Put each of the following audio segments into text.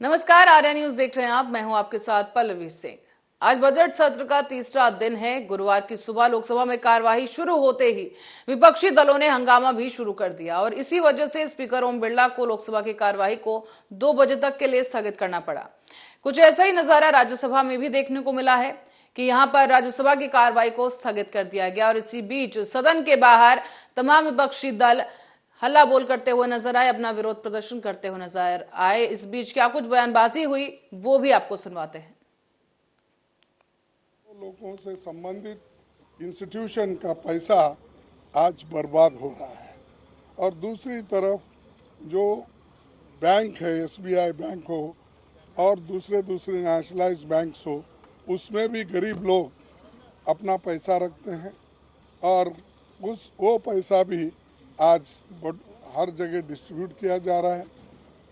नमस्कार, आर्या न्यूज देख रहे हैं आप। मैं हूं आपके साथ पल्लवी सिंह। आज बजट सत्र का तीसरा दिन है। गुरुवार की सुबह लोकसभा में कार्यवाही शुरू होते ही विपक्षी दलों ने हंगामा भी शुरू कर दिया और इसी वजह से स्पीकर ओम बिरला को लोकसभा की कार्यवाही को 2 बजे तक के लिए स्थगित करना पड़ा। कुछ ऐसा ही नजारा राज्यसभा में भी देखने को मिला है कि यहां पर राज्यसभा की कार्रवाई को स्थगित कर दिया गया और इसी बीच सदन के बाहर तमाम विपक्षी दल हल्ला बोल करते हुए नजर आए, अपना विरोध प्रदर्शन करते हुए नजर आए। इस बीच क्या कुछ बयानबाजी हुई वो भी आपको सुनवाते हैं। लोगों से संबंधित इंस्टीट्यूशन का पैसा आज बर्बाद हो रहा है और दूसरी तरफ जो बैंक है, एसबीआई बैंक हो और दूसरे नेशनलाइज्ड बैंक्स हो, उसमें भी गरीब लोग अपना पैसा रखते हैं और वो पैसा भी आज हर जगह डिस्ट्रीब्यूट किया जा रहा है,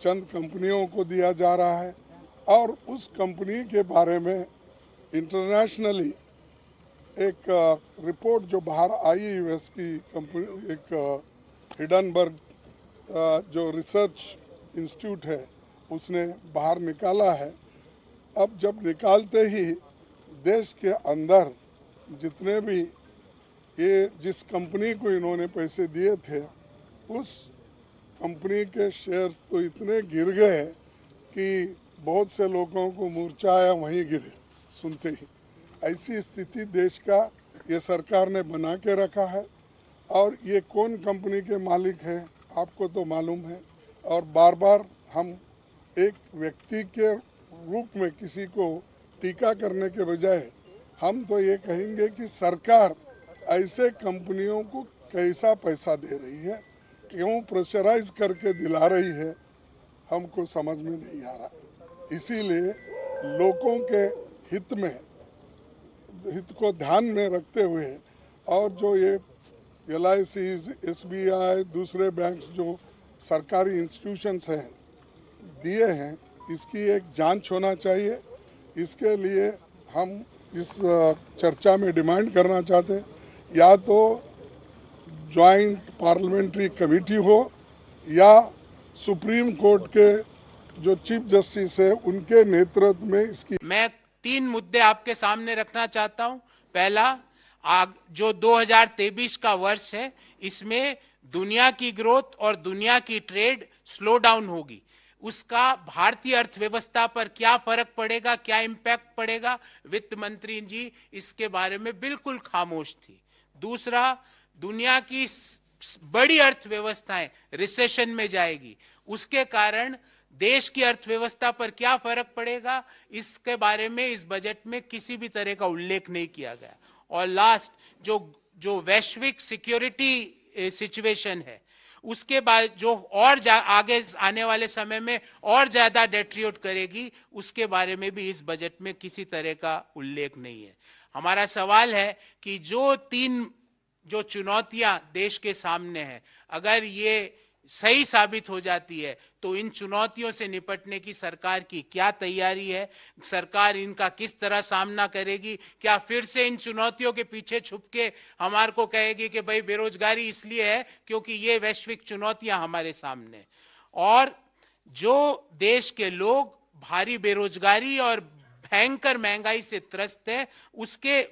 चंद कंपनियों को दिया जा रहा है और उस कंपनी के बारे में इंटरनेशनली एक रिपोर्ट जो बाहर आई, यूएस की कंपनी, एक हिडनबर्ग जो रिसर्च इंस्टीट्यूट है उसने बाहर निकाला है। अब जब निकालते ही देश के अंदर जितने भी ये जिस कंपनी को इन्होंने पैसे दिए थे उस कंपनी के शेयर्स तो इतने गिर गए कि बहुत से लोगों को मूर्छा आया वहीं गिरे सुनते ही। ऐसी स्थिति देश का ये सरकार ने बना के रखा है और ये कौन कंपनी के मालिक हैं आपको तो मालूम है। और बार बार हम एक व्यक्ति के रूप में किसी को टीका करने के बजाय हम तो ये कहेंगे कि सरकार ऐसे कंपनियों को कैसा पैसा दे रही है, क्यों प्रेशराइज करके दिला रही है, हमको समझ में नहीं आ रहा। इसीलिए लोगों के हित को ध्यान में रखते हुए और जो ये LIC, SBI, दूसरे बैंक्स जो सरकारी इंस्टीट्यूशंस हैं दिए हैं, इसकी एक जांच होना चाहिए। इसके लिए हम इस चर्चा में डिमांड करना चाहते हैं या तो ज्वाइंट पार्लियामेंट्री कमेटी हो या सुप्रीम कोर्ट के जो चीफ जस्टिस है उनके नेतृत्व में इसकी। मैं 3 मुद्दे आपके सामने रखना चाहता हूं। पहला, जो 2023 का वर्ष है इसमें दुनिया की ग्रोथ और दुनिया की ट्रेड स्लो डाउन होगी, उसका भारतीय अर्थव्यवस्था पर क्या फर्क पड़ेगा, क्या इम्पैक्ट पड़ेगा, वित्त मंत्री जी इसके बारे में बिल्कुल खामोश थी। दूसरा, दुनिया की बड़ी अर्थव्यवस्थाएं रिसेशन में जाएगी, उसके कारण देश की अर्थव्यवस्था पर क्या फर्क पड़ेगा, इसके बारे में इस बजट में किसी भी तरह का उल्लेख नहीं किया गया। और लास्ट, जो वैश्विक सिक्योरिटी सिचुएशन है उसके बाद जो और आगे आने वाले समय में और ज्यादा डेट्रियोट करेगी, उसके बारे में भी इस बजट में किसी तरह का उल्लेख नहीं है। हमारा सवाल है कि जो 3 चुनौतियां देश के सामने हैं, अगर ये सही साबित हो जाती है तो इन चुनौतियों से निपटने की सरकार की क्या तैयारी है, सरकार इनका किस तरह सामना करेगी। क्या फिर से इन चुनौतियों के पीछे छुप के हमारे को कहेगी कि भाई बेरोजगारी इसलिए है क्योंकि ये वैश्विक चुनौतियां हमारे सामने, और जो देश के लोग भारी बेरोजगारी और भयंकर महंगाई से त्रस्त है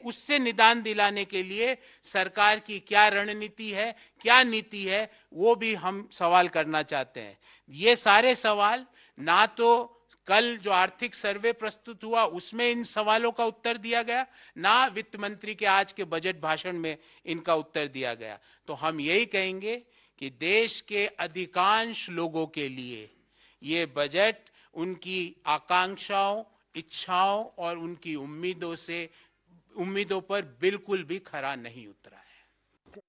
उससे निदान दिलाने के लिए सरकार की क्या रणनीति है, क्या नीति है, वो भी हम सवाल करना चाहते हैं। ये सारे सवाल ना तो कल जो आर्थिक सर्वे प्रस्तुत हुआ उसमें इन सवालों का उत्तर दिया गया, ना वित्त मंत्री के आज के बजट भाषण में इनका उत्तर दिया गया। तो हम यही कहेंगे कि देश के अधिकांश लोगों के लिए ये बजट उनकी आकांक्षाओं, इच्छाओं और उनकी उम्मीदों पर बिल्कुल भी खरा नहीं उतरा है।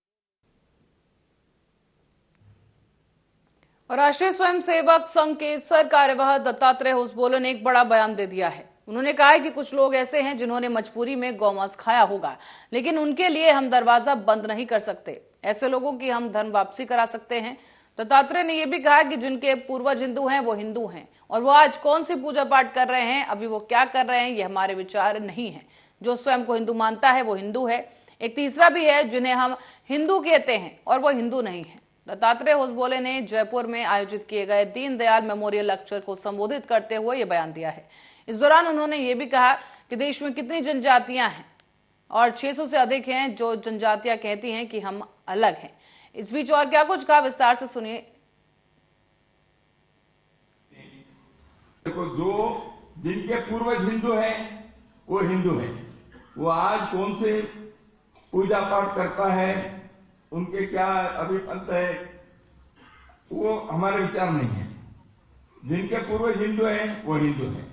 और राष्ट्रीय स्वयंसेवक संघ के सर कार्यवाह दत्तात्रेय होसबोले ने एक बड़ा बयान दे दिया है। उन्होंने कहा है कि कुछ लोग ऐसे हैं जिन्होंने मजबूरी में गौमांस खाया होगा, लेकिन उनके लिए हम दरवाजा बंद नहीं कर सकते। ऐसे लोगों की हम धन वापसी करा सकते हैं। दत्तात्रेय ने यह भी कहा कि जिनके पूर्वज हिंदू हैं वो हिंदू हैं और वो आज कौन सी पूजा पाठ कर रहे हैं, अभी वो क्या कर रहे हैं, ये हमारे विचार नहीं है। जो स्वयं को हिंदू मानता है वो हिंदू है। एक तीसरा भी है जिन्हें हम हिंदू कहते हैं और वो हिंदू नहीं है। दत्तात्रेय होसबोले ने जयपुर में आयोजित किए गए दीनदयाल मेमोरियल लेक्चर को संबोधित करते हुए ये बयान दिया है। इस दौरान उन्होंने ये भी कहा कि देश में कितनी जनजातियां हैं और 600 से अधिक हैं जो जनजातियां कहती हैं कि हम अलग हैं। इस बीच और क्या कुछ कहा, विस्तार से सुनिए। देखो, जो जिनके पूर्वज हिंदू हैं वो हिंदू हैं, वो आज कौन से पूजा पाठ करता है, उनके क्या अभिपंथ है, वो हमारे विचार नहीं है। जिनके पूर्वज हिंदू हैं वो हिंदू हैं,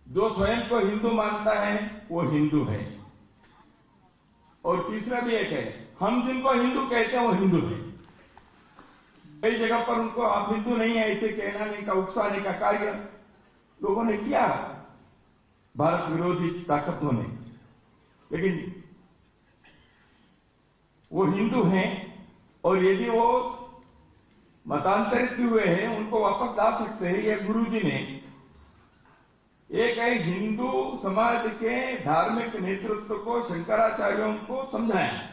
जो स्वयं को हिंदू मानता है वो हिंदू है। और तीसरा भी एक है, हम जिनको हिंदू कहते हैं वो हिंदू है। कई जगह पर उनको आप हिंदू नहीं है ऐसे कहने का, उकसाने का कार्य लोगों ने किया, भारत विरोधी ताकतों ने। लेकिन वो हिंदू हैं और यदि वो मतांतरित हुए हैं उनको वापस ला सकते हैं। ये गुरुजी ने एक हिंदू समाज के धार्मिक नेतृत्व को, शंकराचार्यों को समझाया।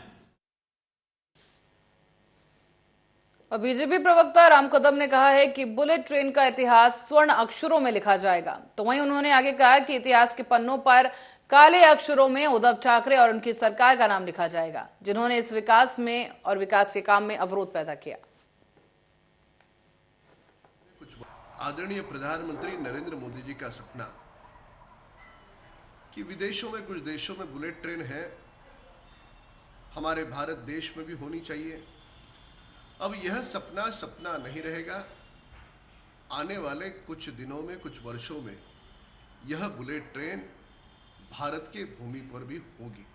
और बीजेपी प्रवक्ता राम कदम ने कहा है कि बुलेट ट्रेन का इतिहास स्वर्ण अक्षरों में लिखा जाएगा। तो वहीं उन्होंने आगे कहा कि इतिहास के पन्नों पर काले अक्षरों में उद्धव ठाकरे और उनकी सरकार का नाम लिखा जाएगा, जिन्होंने इस विकास में और विकास के काम में अवरोध पैदा किया। आदरणीय प्रधानमंत्री नरेंद्र मोदी जी का सपना कि विदेशों में, कुछ देशों में बुलेट ट्रेन है, हमारे भारत देश में भी होनी चाहिए। अब यह सपना नहीं रहेगा। आने वाले कुछ दिनों में, कुछ वर्षों में यह बुलेट ट्रेन भारत के भूमि पर भी होगी।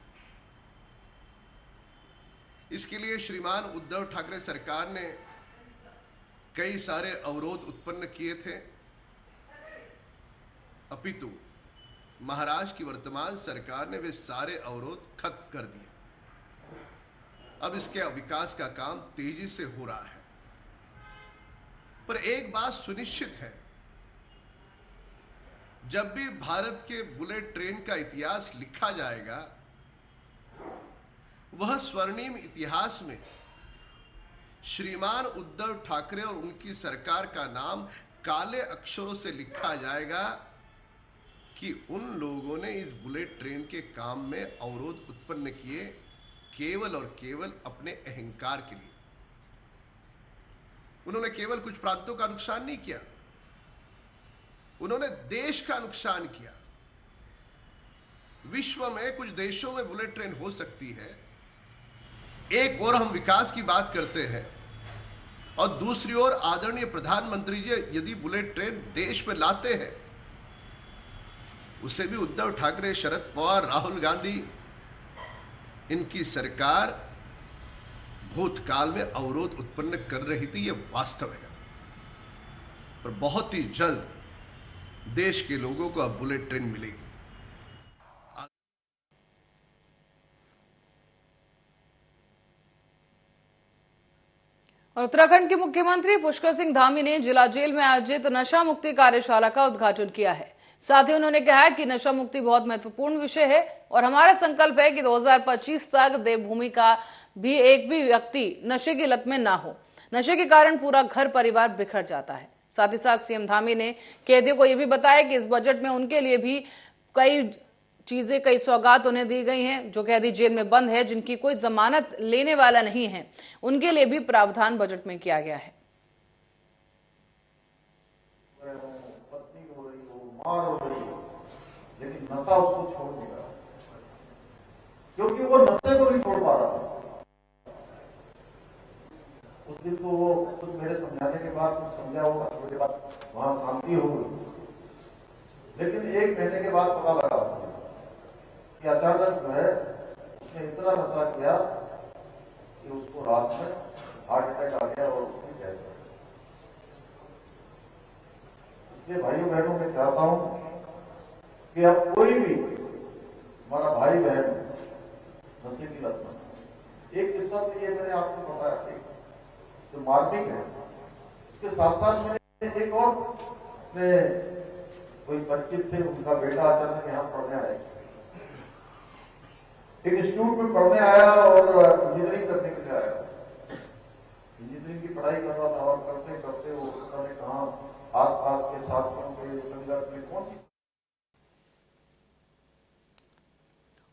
इसके लिए श्रीमान उद्धव ठाकरे सरकार ने कई सारे अवरोध उत्पन्न किए थे, अपितु महाराष्ट्र की वर्तमान सरकार ने वे सारे अवरोध खत्म कर दिए। अब इसके विकास का काम तेजी से हो रहा है। पर एक बात सुनिश्चित है, जब भी भारत के बुलेट ट्रेन का इतिहास लिखा जाएगा, वह स्वर्णिम इतिहास में श्रीमान उद्धव ठाकरे और उनकी सरकार का नाम काले अक्षरों से लिखा जाएगा कि उन लोगों ने इस बुलेट ट्रेन के काम में अवरोध उत्पन्न किए केवल और केवल अपने अहंकार के लिए। उन्होंने केवल कुछ प्रांतों का नुकसान नहीं किया, उन्होंने देश का नुकसान किया। विश्व में कुछ देशों में बुलेट ट्रेन हो सकती है, एक और हम विकास की बात करते हैं और दूसरी ओर आदरणीय प्रधानमंत्री जी यदि बुलेट ट्रेन देश में लाते हैं, उसे भी उद्धव ठाकरे, शरद पवार, राहुल गांधी, इनकी सरकार भूतकाल में अवरोध उत्पन्न कर रही थी। यह वास्तव है। पर बहुत ही जल्द देश के लोगों को अब बुलेट ट्रेन मिलेगी। और उत्तराखंड के मुख्यमंत्री पुष्कर सिंह धामी ने जिला जेल में आयोजित नशा मुक्ति कार्यशाला का उद्घाटन किया है। साथ ही उन्होंने कहा कि नशा मुक्ति बहुत महत्वपूर्ण विषय है और हमारा संकल्प है कि 2025 तक देवभूमि का भी एक भी व्यक्ति नशे की लत में ना हो। नशे के कारण पूरा घर परिवार बिखर जाता है। साथ ही साथ सीएम धामी ने कैदियों को यह भी बताया कि इस बजट में उनके लिए भी कई चीजें, कई सौगात उन्हें दी गई हैं। जो कैदी जेल में बंद है, जिनकी कोई जमानत लेने वाला नहीं है, उनके लिए भी प्रावधान बजट में किया गया है। लेकिन नशा उसको छोड़ नहीं रहा, क्योंकि वो नशे को नहीं छोड़ पा रहा था। उस दिन तो वो कुछ मेरे समझाने के बाद कुछ समझा होगा, उसके बाद वहां शांति हो गई। लेकिन 1 महीने के बाद पता लगा कि अचानक जो है उसने इतना नशा किया कि उसको रात में हार्ट अटैक आ गया और उसकी डेथ हो गई। इसलिए भाइयों बहनों मैं चाहता हूं कि अब कोई भी हमारा भाई बहन नशे की लत में। एक किस्सा तो ये मैंने आपको बताया था, जो मार्मिक है। इसके साथ साथ मैंने एक और कोई बच्चे थे, उनका बेटा अचानक यहाँ पढ़ने आया, एक इंस्टीट्यूट में पढ़ने आया और इंजीनियरिंग करने के लिए आया। इंजीनियरिंग की पढ़ाई कर रहा था और करते करते वो पता नहीं कहाँ आस-पास के साथियों के संदर्भ में कौन सी।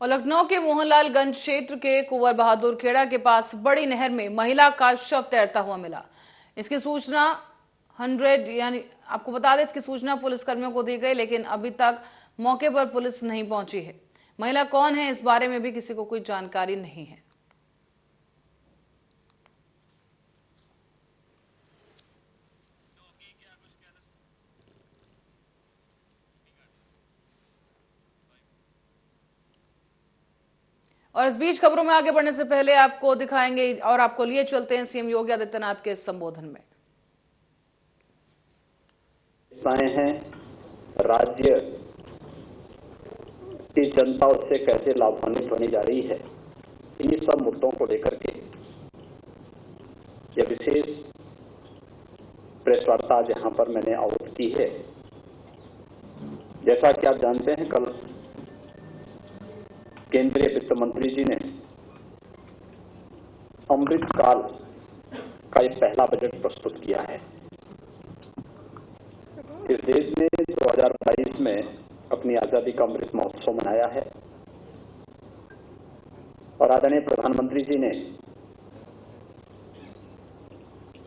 और लखनऊ के मोहनलालगंज क्षेत्र के कुंवर बहादुर खेड़ा के पास बड़ी नहर में महिला का शव तैरता हुआ मिला। इसकी सूचना 100 यानी आपको बता दें, इसकी सूचना पुलिसकर्मियों को दी गई, लेकिन अभी तक मौके पर पुलिस नहीं पहुंची है। महिला कौन है इस बारे में भी किसी को कोई जानकारी नहीं है। और इस बीच खबरों में आगे बढ़ने से पहले आपको दिखाएंगे और आपको लिए चलते हैं सीएम योगी आदित्यनाथ के संबोधन में। हैं राज्य की जनता उससे कैसे लाभान्वित होने जा रही है, इन्हीं सब मुद्दों को लेकर के यह विशेष प्रेस वार्ता आज यहां पर मैंने आयोजित की है। जैसा कि आप जानते हैं, कल केंद्रीय वित्त मंत्री जी ने अमृत काल का एक पहला बजट प्रस्तुत किया है। इस देश ने 2022 में अपनी आजादी का अमृत महोत्सव मनाया है और आदरणीय प्रधानमंत्री जी ने